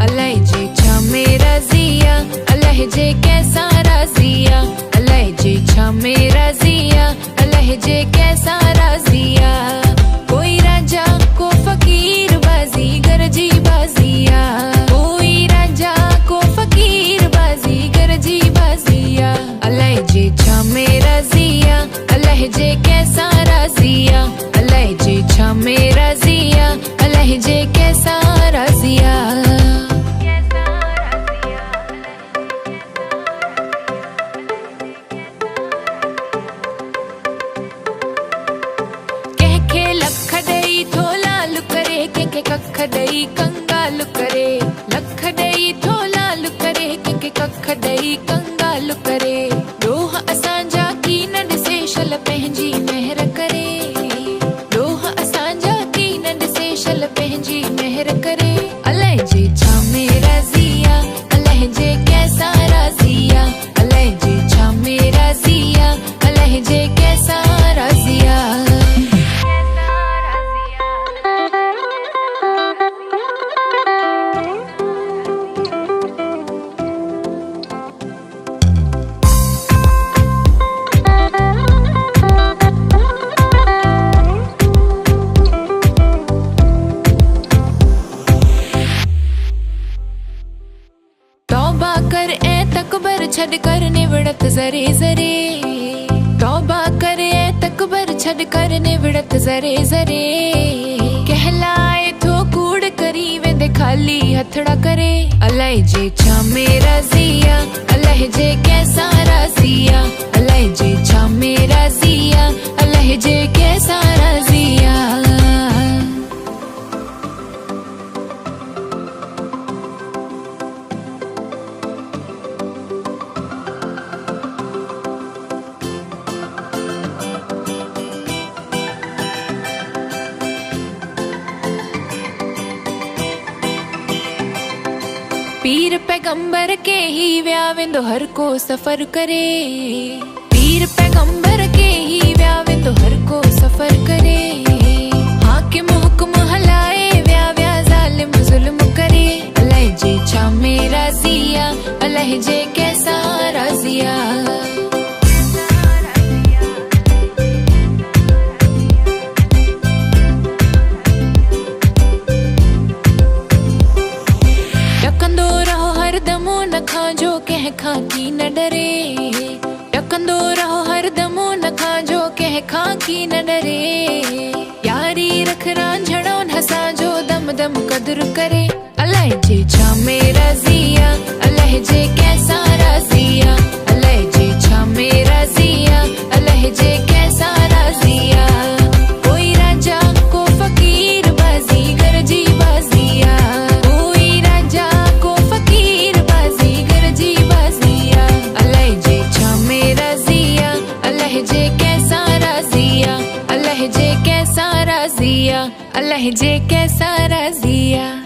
अलाए जे छमे रज़िया, अलाए जे कैसा राज़िया, अलाए जे छमे रज़िया, अलाए जे कैसा राज़िया। कोई राजा को फकीर बाज़ीगर जी बाज़िया, कोई राजा को फकीर बाज़ीगर जी बाज़िया। अलाए जे छमे रज़िया, अलाए जे कैसा राज़िया, अलाए जे छमे रज़िया, अलाए जे कैसा राज़िया। लख दई थो लाल करे, कंहिंखे कख दई कंगाल करे। लख दई थो लाल करे, कंहिंखे कख दई कंगाल करे। ॾोह असांजा की न ॾिसे शल पंहिंजी महर करे, ॾोह असांजा की न ॾिसे शल पंहिंजी महर करे। अलाए जे छमे रज़िया, अलाए जे कैसा राज़िया, अलाए जे छमे रज़िया, अलाए जे कैसा राज़िया। तौबा कर ए तकबर छड़ कर निवड़त जरे जरे, तौबा कर ए तकबर छड़ कर निवड़त जरे जरे। कहलाए थो कूड़ करी वेंदे खाली हथड़ा करे। अलाए जे छमे रज़िया, अलाए जे कैसा राज़िया, अलाए जे छमे रज़िया, अलाए जे कैसा राज़िया। पीर पैगंबर के ही विया वेंदो हर को सफ़र करे, पीर पैगंबर के ही विया वेंदो हर को सफ़र करे। हाकिम हुक्म हलाए विया विया ज़ालिम ज़ुल्म करे। अलाए जे छमे रज़िया, अलाए जे कैसा राज़िया। ॾकंदो रहो हरदमो न खांजो कंहिंखां की न डरे, ॾकंदो रहो हरदमो न खांजो कंहिंखां की न डरे। यारी रख रांझणो असांजो दम दम क़दुरु करे। अलाए जे छमे रज़िया, अलाए जे कैसा राज़िया, अलाए जे छमे रज़िया, अलाए जे कैसा राज़िया। कोई राजा को फकीर बाज़ीगर जी बाज़िया, कोई राजा को फकीर बाज़ीगर जी बाज़िया। अलाए जे छमे रज़िया, अलाए जे कैसा राज़िया, अलाए जे कैसा राज़िया, अलाए जे कैसा राज़िया।